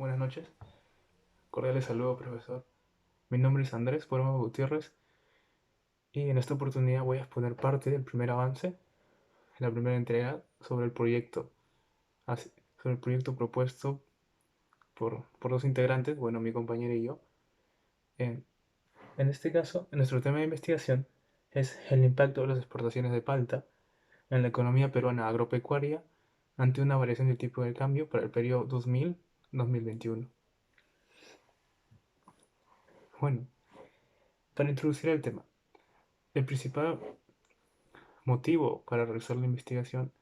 Buenas noches. Cordiales saludos, profesor. Mi nombre es Andrés Forma Gutiérrez y en esta oportunidad voy a exponer parte del primer avance, la primera entrega sobre el proyecto, sobre el proyecto propuesto por dos integrantes, bueno, mi compañero y yo. En, en este caso, nuestro tema de investigación es el impacto de las exportaciones de palta en la economía peruana agropecuaria ante una variación del tipo de cambio para el periodo 2000-2021. Bueno, para introducir el tema, el principal motivo para realizar la investigación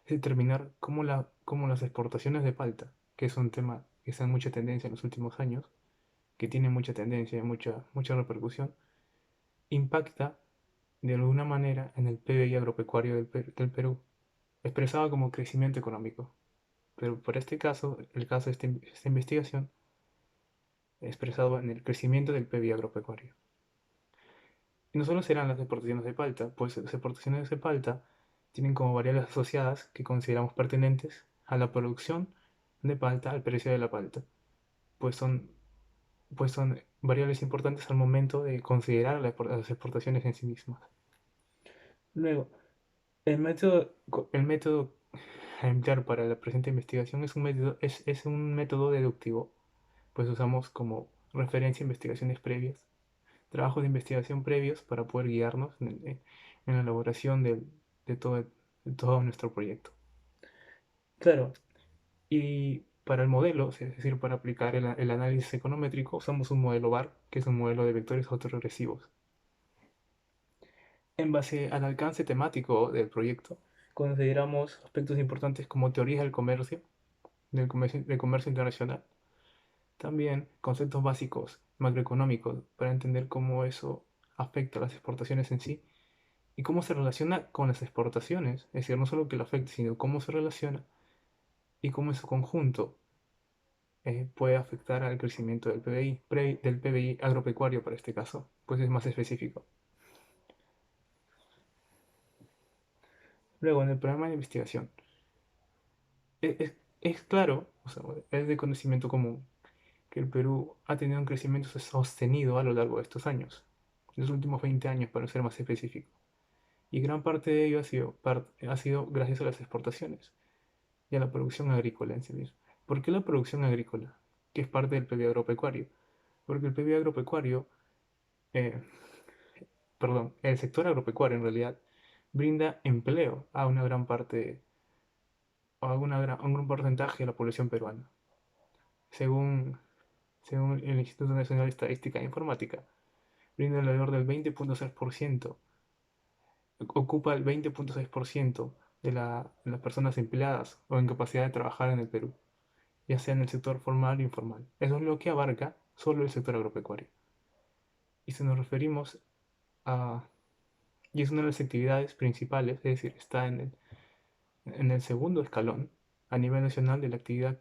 es determinar cómo las exportaciones de palta, que es un tema que está en mucha tendencia en los últimos años, que tiene mucha tendencia y mucha repercusión, impacta de alguna manera en el PBI agropecuario del Perú, expresado como crecimiento económico. Pero por este caso, el caso de esta investigación, expresado en el crecimiento del PBI agropecuario. Y no solo serán las exportaciones de palta, pues las exportaciones de palta tienen como variables asociadas que consideramos pertinentes a la producción de palta, al precio de la palta, pues son, pues son variables importantes al momento de considerar las exportaciones en sí mismas. Luego, el método a emplear para la presente investigación es un método deductivo, pues usamos como referencia investigaciones previas, trabajos de investigación previos para poder guiarnos en la elaboración de todo nuestro proyecto. Claro, y para el modelo, es decir, para aplicar el análisis econométrico, usamos un modelo VAR, que es un modelo de vectores autorregresivos. En base al alcance temático del proyecto, consideramos aspectos importantes como teorías del comercio internacional, también conceptos básicos macroeconómicos para entender cómo eso afecta a las exportaciones en sí y cómo se relaciona con las exportaciones, es decir, no solo que lo afecte, sino cómo se relaciona y cómo en su conjunto puede afectar al crecimiento del PBI agropecuario para este caso, pues es más específico. Luego, en el programa de investigación, es claro, o sea, es de conocimiento común, que el Perú ha tenido un crecimiento sostenido a lo largo de estos años, los últimos 20 años para ser más específico. Y gran parte de ello ha sido gracias a las exportaciones y a la producción agrícola en sí misma. ¿Por qué la producción agrícola? Que es parte del PBI agropecuario. Porque el PBI agropecuario, eh, perdón, el sector agropecuario en realidad brinda empleo a una gran parte, a un gran porcentaje de la población peruana. Según, según el Instituto Nacional de Estadística e Informática, brinda alrededor del 20.6%, ocupa el 20.6% de las personas empleadas o en capacidad de trabajar en el Perú, ya sea en el sector formal o informal. Eso es lo que abarca solo el sector agropecuario. Y si nos referimos a... Y es una de las actividades principales, es decir, está en el segundo escalón a nivel nacional de la actividad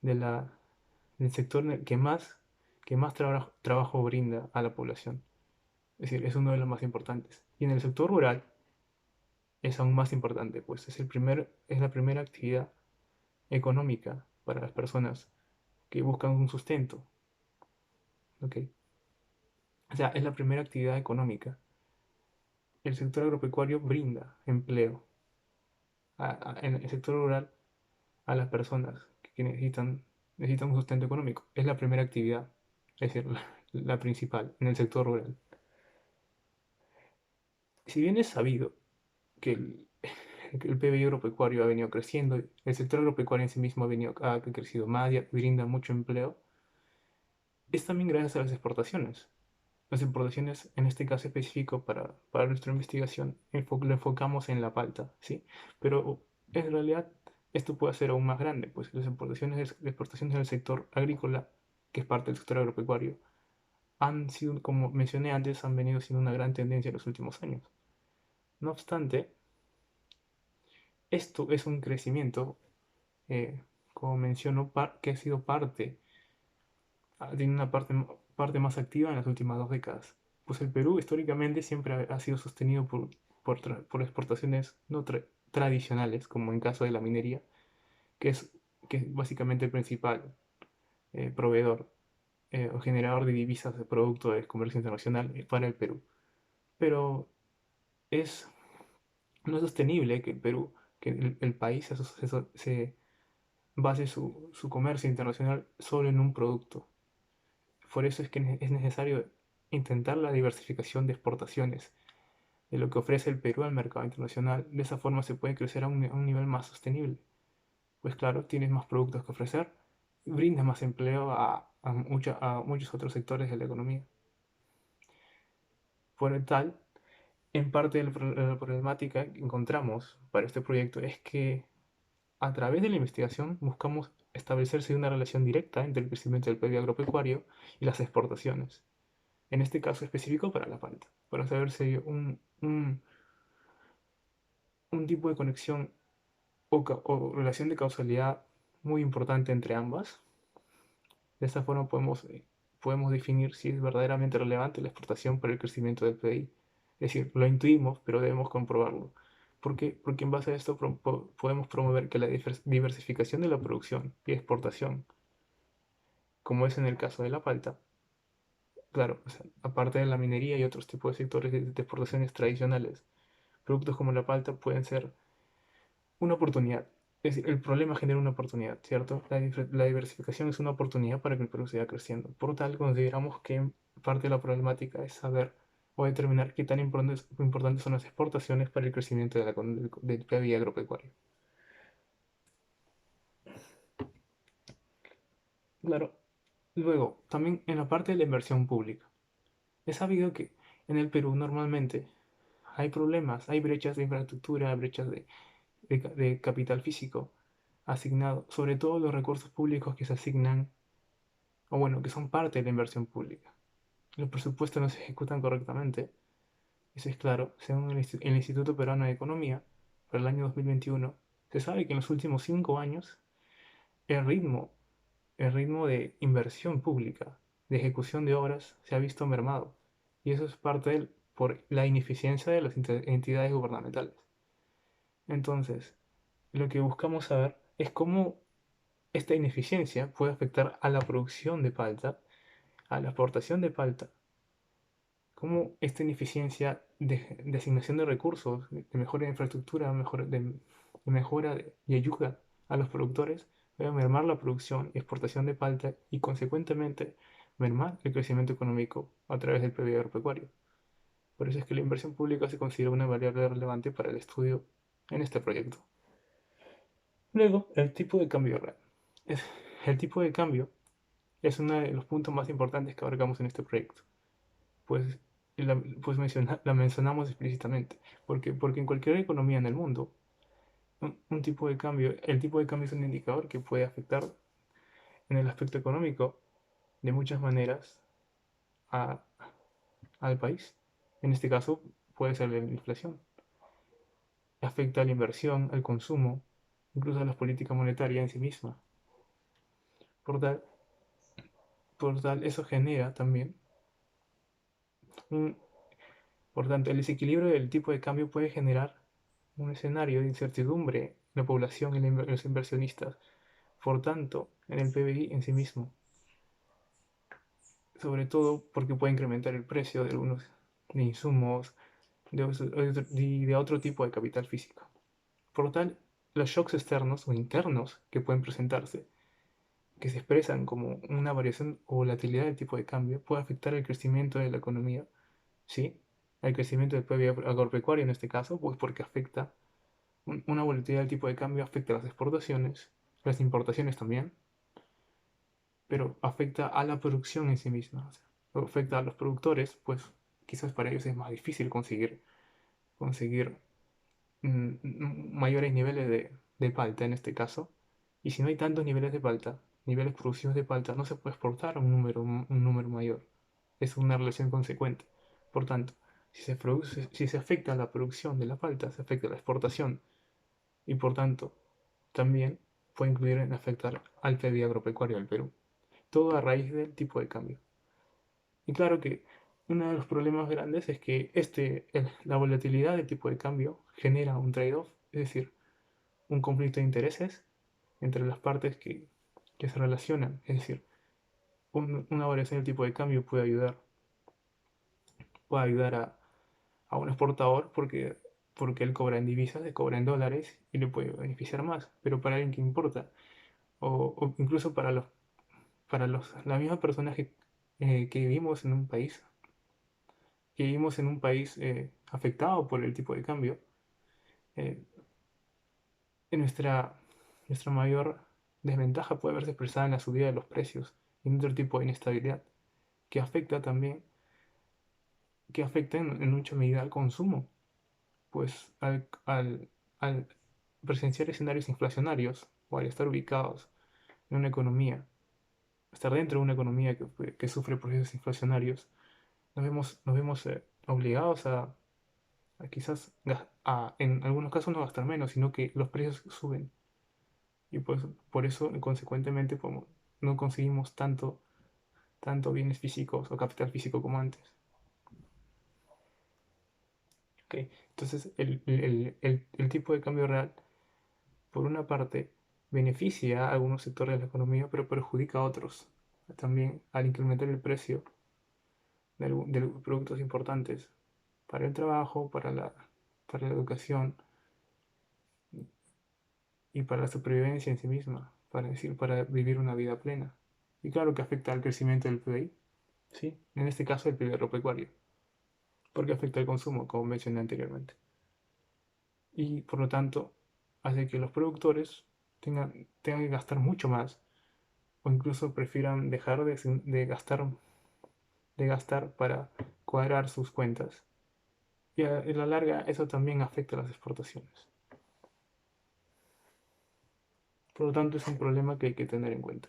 de la, del sector que más trabajo brinda a la población. Es decir, es uno de los más importantes. Y en el sector rural es aún más importante, pues es la primera actividad económica para las personas que buscan un sustento. ¿Ok? O sea, es la primera actividad económica. El sector agropecuario brinda empleo en el sector rural a las personas que necesitan un sustento económico. Es la primera actividad, es decir, la principal en el sector rural. Si bien es sabido que que el PBI agropecuario ha venido creciendo, el sector agropecuario en sí mismo ha crecido más y brinda mucho empleo, es también gracias a las exportaciones. Las exportaciones, en este caso específico para nuestra investigación, lo enfocamos en la palta, ¿sí? Pero en realidad esto puede ser aún más grande, pues las exportaciones del sector agrícola, que es parte del sector agropecuario, han sido, como mencioné antes, han venido siendo una gran tendencia en los últimos años. No obstante, esto es un crecimiento, eh, como menciono, que ha sido tiene una parte más activa en las últimas 2 décadas. Pues el Perú históricamente siempre ha sido sostenido por exportaciones no tradicionales, como en caso de la minería, que es, que es básicamente el principal. proveedor o generador de divisas de producto de comercio internacional para el Perú. Pero es, no es sostenible que el Perú, que el país se base su comercio internacional solo en un producto. Por eso es que es necesario intentar la diversificación de exportaciones de lo que ofrece el Perú al mercado internacional. De esa forma se puede crecer a un nivel más sostenible. Pues claro, tienes más productos que ofrecer, brindas más empleo a muchos otros sectores de la economía. Por el tal, en parte de la problemática que encontramos para este proyecto es que a través de la investigación buscamos establecerse una relación directa entre el crecimiento del PIB agropecuario y las exportaciones. En este caso específico para la palta, para saber si hay un tipo de conexión o relación de causalidad muy importante entre ambas. De esta forma podemos definir si es verdaderamente relevante la exportación para el crecimiento del PIB. Es decir, lo intuimos, pero debemos comprobarlo. ¿Por qué? Porque en base a esto podemos promover que la diversificación de la producción y exportación, como es en el caso de la palta, claro, o sea, aparte de la minería y otros tipos de sectores de exportaciones tradicionales, productos como la palta pueden ser una oportunidad. Es decir, el problema genera una oportunidad, ¿cierto? La diversificación es una oportunidad para que el Perú siga creciendo. Por tal, consideramos que parte de la problemática es saber o determinar qué tan importantes son las exportaciones para el crecimiento del PIB agropecuario. Claro, luego, también en la parte de la inversión pública. Es sabido que en el Perú normalmente hay problemas, hay brechas de infraestructura, brechas de capital físico asignado, sobre todo los recursos públicos que se asignan, o bueno, que son parte de la inversión pública. Los presupuestos no se ejecutan correctamente, eso es claro. Según el Instituto Peruano de Economía, para el año 2021, se sabe que en los últimos 5 años el ritmo, el ritmo de inversión pública, de ejecución de obras, se ha visto mermado. Y eso es parte por la ineficiencia de las entidades gubernamentales. Entonces, lo que buscamos saber es cómo esta ineficiencia puede afectar a la producción de palta, a la exportación de palta, cómo esta ineficiencia de asignación de recursos, de mejora de infraestructura, de mejora y ayuda a los productores, puede mermar la producción y exportación de palta y consecuentemente mermar el crecimiento económico a través del PIB agropecuario. Por eso es que la inversión pública se considera una variable relevante para el estudio en este proyecto. Luego, el tipo de cambio real. El tipo de cambio es uno de los puntos más importantes que abarcamos en este proyecto, pues, pues la mencionamos explícitamente, porque en cualquier economía en el mundo, un tipo de cambio, el tipo de cambio es un indicador que puede afectar en el aspecto económico de muchas maneras a- al país. En este caso, puede ser la inflación. Afecta a la inversión, al consumo, incluso a la política monetaria en sí misma. Por tal, por tal eso genera también un, por tanto, el desequilibrio del tipo de cambio puede generar un escenario de incertidumbre en la población y en los inversionistas, por tanto, en el PBI en sí mismo, sobre todo porque puede incrementar el precio de algunos de insumos de otro tipo de capital físico. Por lo tal, los shocks externos o internos que pueden presentarse, que se expresan como una variación o volatilidad del tipo de cambio, puede afectar el crecimiento de la economía, ¿sí? El crecimiento del PIB agropecuario en este caso, pues porque afecta una volatilidad del tipo de cambio afecta a las exportaciones, las importaciones también, pero afecta a la producción en sí misma. O sea, afecta a los productores, pues quizás para ellos es más difícil conseguir mayores niveles de palta en este caso. Y si no hay tantos niveles de palta, niveles producidos de palta, no se puede exportar un número mayor. Es una relación consecuente. Por tanto, si se afecta a la producción de la palta, se afecta a la exportación y por tanto también puede incluir en afectar al PIB agropecuario del Perú. Todo a raíz del tipo de cambio. Y claro que uno de los problemas grandes es que la volatilidad del tipo de cambio genera un trade-off, es decir, un conflicto de intereses entre las partes que se relacionan. Es decir, una variación del tipo de cambio puede ayudar a un exportador porque él cobra en divisas, le cobra en dólares y le puede beneficiar más. Pero para alguien que importa, o incluso las mismas personas que vivimos en un país, afectado por el tipo de cambio, eh, nuestra, nuestra mayor desventaja puede verse expresada en la subida de los precios y en otro tipo de inestabilidad que afecta también, que afecta en mucha medida al consumo, pues al presenciar escenarios inflacionarios o al estar ubicados en una economía, estar dentro de una economía que sufre procesos inflacionarios, nos vemos obligados a quizás, en algunos casos no gastar menos, sino que los precios suben. Y pues por eso, consecuentemente, no conseguimos tanto bienes físicos o capital físico como antes. ¿Ok? Entonces, el tipo de cambio real, por una parte, beneficia a algunos sectores de la economía, pero perjudica a otros. También al incrementar el precio de productos importantes para el trabajo, para la educación y para la supervivencia en sí misma, para vivir una vida plena. Y claro que afecta al crecimiento del PBI, ¿sí? En este caso el PBI agropecuario, porque afecta al consumo, como mencioné anteriormente. Y por lo tanto, hace que los productores tengan que gastar mucho más o incluso prefieran dejar de gastar para cuadrar sus cuentas. Y a la larga eso también afecta a las exportaciones. Por lo tanto, es un problema que hay que tener en cuenta.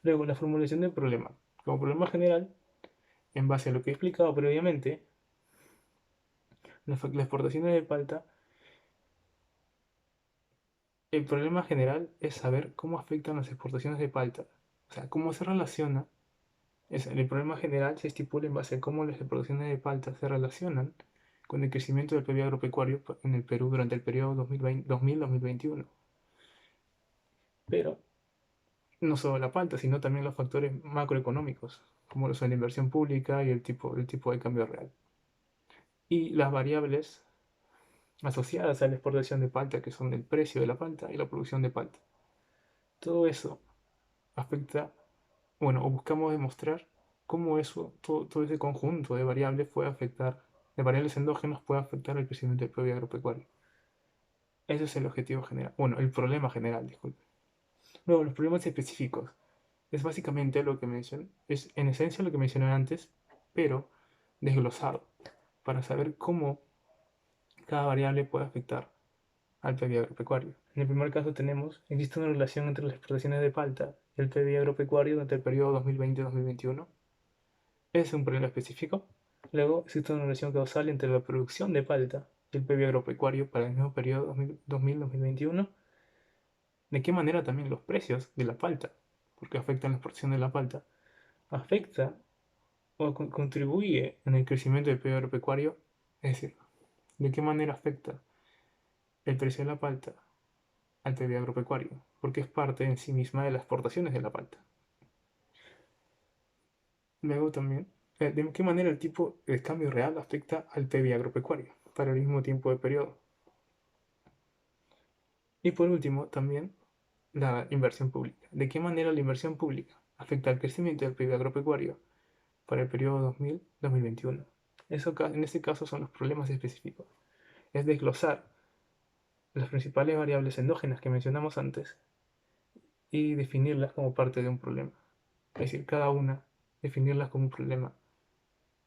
Luego, la formulación del problema. Como problema general, en base a lo que he explicado previamente, las exportaciones de palta, el problema general es saber cómo afectan las exportaciones de palta. O sea, cómo se relaciona. El problema general se estipula en base a cómo las exportaciones de palta se relacionan con el crecimiento del PIB agropecuario en el Perú durante el periodo 2020-2021. Pero no solo la palta, sino también los factores macroeconómicos, como lo son la inversión pública y el tipo de cambio real. Y las variables asociadas a la exportación de palta, que son el precio de la palta y la producción de palta. Todo eso afecta, bueno, o buscamos demostrar cómo todo ese conjunto de variables de variables endógenas puede afectar el crecimiento del PIB agropecuario. Ese es el objetivo general, bueno, el problema general, disculpe. Luego, los problemas específicos. Es básicamente es en esencia lo que mencioné antes, pero desglosado, para saber cómo cada variable puede afectar al PIB agropecuario. En el primer caso existe una relación entre las exportaciones de palta y el PIB agropecuario durante el periodo 2020-2021. Es un problema específico. Luego existe una relación causal entre la producción de palta y el PIB agropecuario para el mismo periodo 2000-2021. De qué manera también los precios de la palta, porque afectan la exportación de la palta, afecta o contribuye en el crecimiento del PIB agropecuario. Es decir, de qué manera afecta el precio de la palta al PIB agropecuario, porque es parte en sí misma de las exportaciones de la palta. Luego también, de qué manera el tipo de cambio real afecta al PIB agropecuario para el mismo tiempo de periodo. Y por último, también la inversión pública. ¿De qué manera la inversión pública afecta al crecimiento del PIB agropecuario para el periodo 2000-2021? En este caso son los problemas específicos. Es desglosar las principales variables endógenas que mencionamos antes y definirlas como parte de un problema. Es decir, cada una definirlas como un problema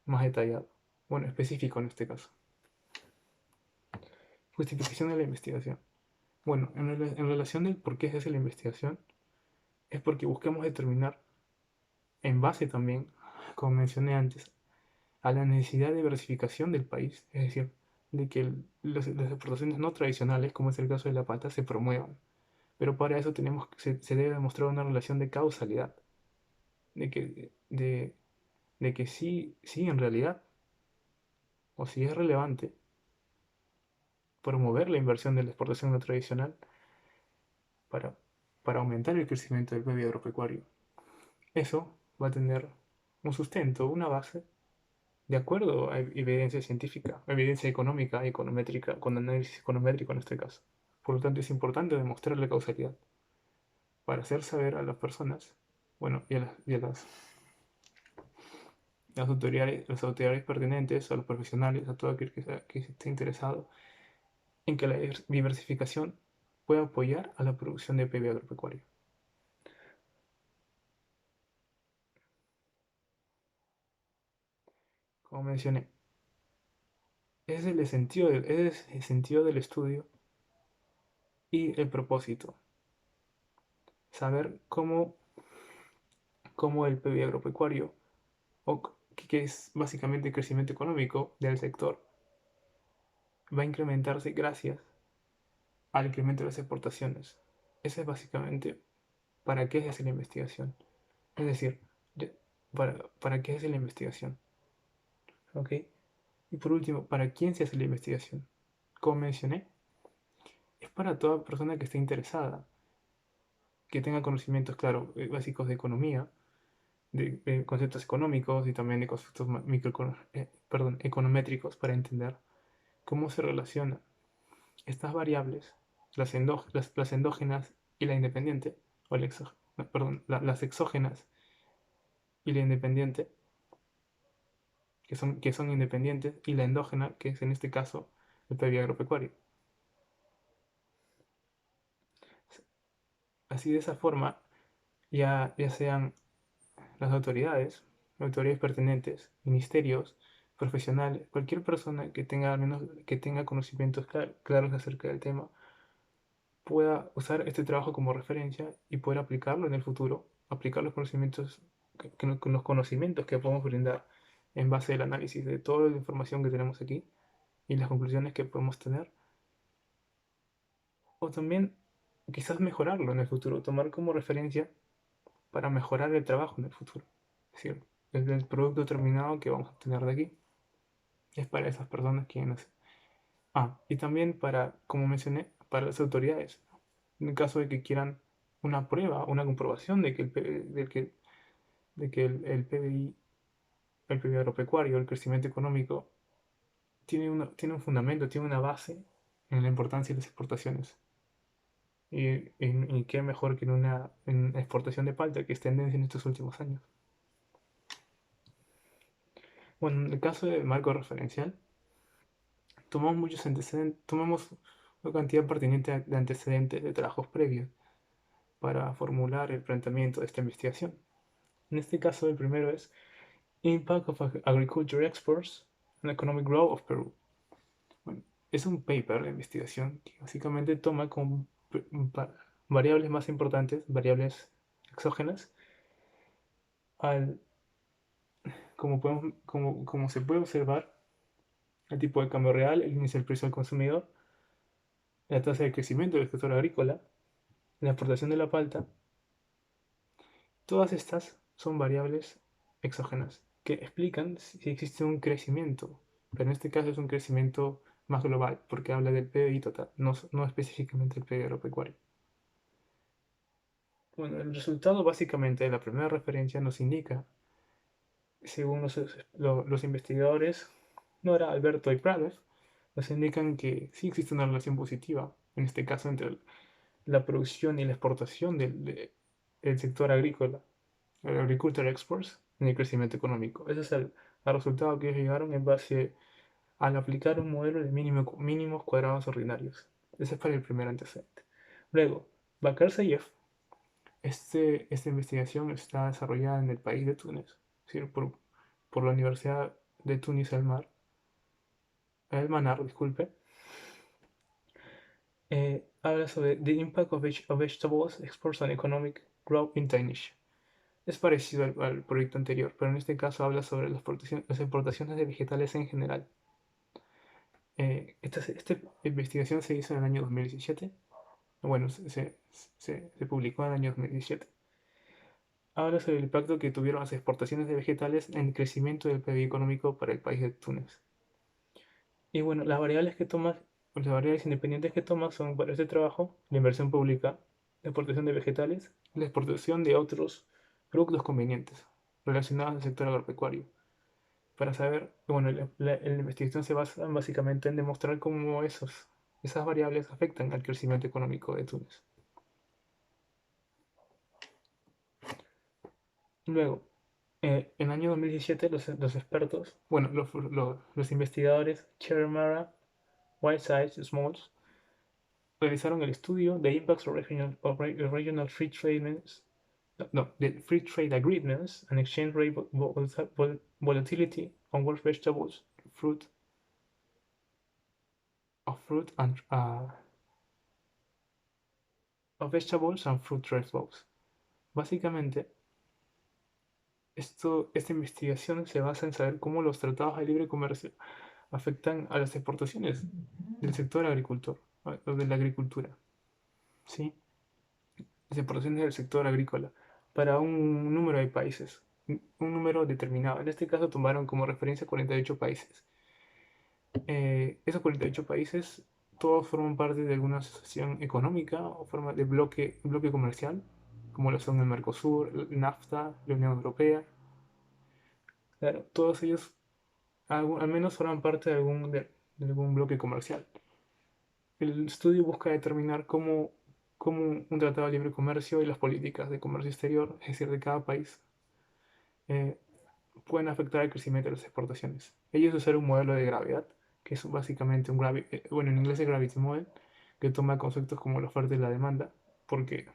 más detallado. Bueno, específico en este caso. Justificación de la investigación. Bueno, en relación del por qué se hace la investigación, es porque buscamos determinar, en base también, como mencioné antes, a la necesidad de diversificación del país, es decir, de que las exportaciones no tradicionales, como es el caso de la pata, se promuevan. Pero para eso se debe demostrar una relación de causalidad, de que sí en realidad, o si es relevante, promover la inversión de la exportación no tradicional para, para aumentar el crecimiento del PIB agropecuario. Eso va a tener un sustento, una base, de acuerdo a evidencia científica, evidencia económica, econométrica, con análisis econométrico en este caso. Por lo tanto, es importante demostrar la causalidad para hacer saber a las personas, bueno, las autoridades pertinentes, a los profesionales, a todo aquel que esté interesado en que la diversificación pueda apoyar a la producción de PB agropecuario. Como mencioné, ese es el sentido del estudio y el propósito. Saber cómo el PB agropecuario, o que es básicamente el crecimiento económico del sector, va a incrementarse gracias al incremento de las exportaciones. Ese es básicamente para qué se hace la investigación. Es decir, para qué se hace la investigación. ¿Ok? Y por último, ¿para quién se hace la investigación? Como mencioné, es para toda persona que esté interesada, que tenga conocimientos, claro, básicos de economía, de conceptos económicos y también de conceptos econométricos para entender cómo se relacionan estas variables, las endógenas y la independiente, o las exógenas y la independiente, que son independientes, y la endógena, que es en este caso el PBI agropecuario. Así de esa forma, ya sean las autoridades pertinentes, ministerios, profesionales, cualquier persona que tenga al menos que tenga conocimientos claros acerca del tema, pueda usar este trabajo como referencia y poder aplicarlo en el futuro, aplicar los conocimientos con los conocimientos que podemos brindar en base al análisis de toda la información que tenemos aquí y las conclusiones que podemos tener, o también quizás mejorarlo en el futuro, tomar como referencia para mejorar el trabajo en el futuro. Es decir, el producto terminado que vamos a tener de aquí es para esas personas quienes... Y también para, como mencioné, para las autoridades. En el caso de que quieran una prueba, una comprobación de que el PBI, el PBI agropecuario, el crecimiento económico, tiene un fundamento, tiene una base en la importancia de las exportaciones. Y qué mejor que en exportación de palta, que es tendencia en estos últimos años. Bueno, en el caso de marco referencial, tomamos una cantidad pertinente de antecedentes de trabajos previos para formular el planteamiento de esta investigación. En este caso, el primero es Impact of Agriculture Exports on Economic Growth of Peru. Bueno, es un paper de investigación que básicamente toma como variables más importantes, variables exógenas, al, como se puede observar, el tipo de cambio real, el índice del precio al consumidor, la tasa de crecimiento del sector agrícola, la exportación de la palta. Todas estas son variables exógenas que explican si existe un crecimiento, pero en este caso es un crecimiento más global porque habla del PBI total, no específicamente el PBI agropecuario. Bueno, el resultado básicamente de la primera referencia nos indica, según los investigadores Nora, Alberto y Prados, nos indican que sí existe una relación positiva, en este caso entre la producción y la exportación del sector agrícola, el Agriculture Exports, en el crecimiento económico. Ese es el resultado que ellos llegaron en base al aplicar un modelo de mínimos cuadrados ordinarios. Ese fue el primer antecedente. Luego, Bakar Sayef, esta investigación está desarrollada en el país de Túnez, es decir, por la Universidad de Túnez El Manar, disculpe. Habla sobre The Impact of Vegetables Exports on Economic Growth in Danish. Es parecido al proyecto anterior, pero en este caso habla sobre las exportaciones de vegetales en general. Esta investigación se hizo en el año 2017. Bueno, se publicó en el año 2017. Habla sobre el impacto que tuvieron las exportaciones de vegetales en el crecimiento del PIB económico para el país de Túnez. Y bueno, las variables independientes que toma son para este trabajo, la inversión pública, la exportación de vegetales y la exportación de otros productos convenientes. relacionadas al sector agropecuario. Para saber, bueno, la investigación se basa básicamente en demostrar cómo esas variables afectan al crecimiento económico de Túnez. Luego, en el año 2017, los expertos, bueno, los investigadores Chermara, Whiteside, Smalls, realizaron el estudio de Impacts of Regional Free Trade the Free Trade Agreements and Exchange Rate Volatility on World Vegetables, Fruit, of Fruit and of Vegetables and Fruit Trade Flows. Básicamente, esta investigación se basa en saber cómo los tratados de libre comercio afectan a las exportaciones del sector agricultor, o de la agricultura, ¿sí? Las exportaciones del sector agrícola para un número de países, un número determinado. En este caso tomaron como referencia 48 países. Esos 48 países todos forman parte de alguna asociación económica o forma de bloque comercial, como lo son el Mercosur, el NAFTA, la Unión Europea. Claro, todos ellos al menos forman parte de algún bloque comercial. El estudio busca determinar cómo un tratado de libre comercio y las políticas de comercio exterior, es decir, de cada país, eh, pueden afectar el crecimiento de las exportaciones. Ellos usaron un modelo de gravedad, que es básicamente bueno, en inglés es Gravity Model, que toma conceptos como la oferta y la demanda, porque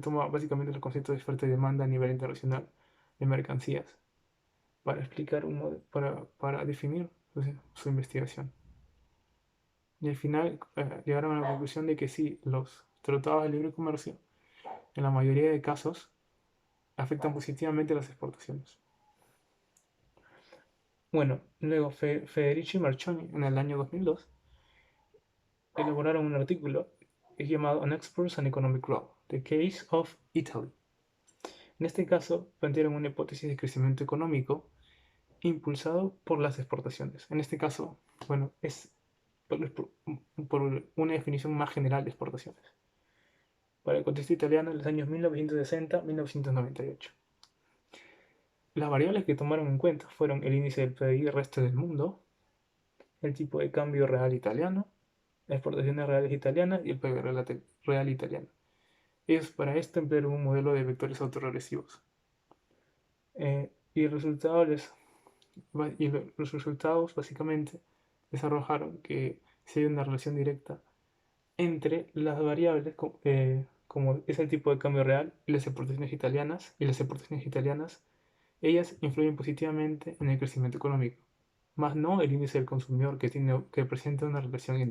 toma básicamente los conceptos de oferta y demanda a nivel internacional de mercancías para explicar para definir su investigación. Y al final llegaron a la conclusión de que sí, los tratados de libre comercio, en la mayoría de casos, afectan positivamente las exportaciones. Bueno, luego Federici y Marchoni, en el año 2002, elaboraron un artículo llamado On Exports and Economic Growth, The Case of Italy. En este caso, plantearon una hipótesis de crecimiento económico impulsado por las exportaciones. En este caso, bueno, es por una definición más general de exportaciones. Para el contexto italiano, en los años 1960-1998. Las variables que tomaron en cuenta fueron el índice del PIB resto del mundo, el tipo de cambio real italiano, las exportaciones reales italianas y el PIB real italiano. Ellos para esto emplearon un modelo de vectores autorregresivos. Y los resultados básicamente les arrojaron que si hay una relación directa entre las variables como es el tipo de cambio real y las exportaciones italianas, ellas influyen positivamente en el crecimiento económico, más no el índice del consumidor que presenta una relación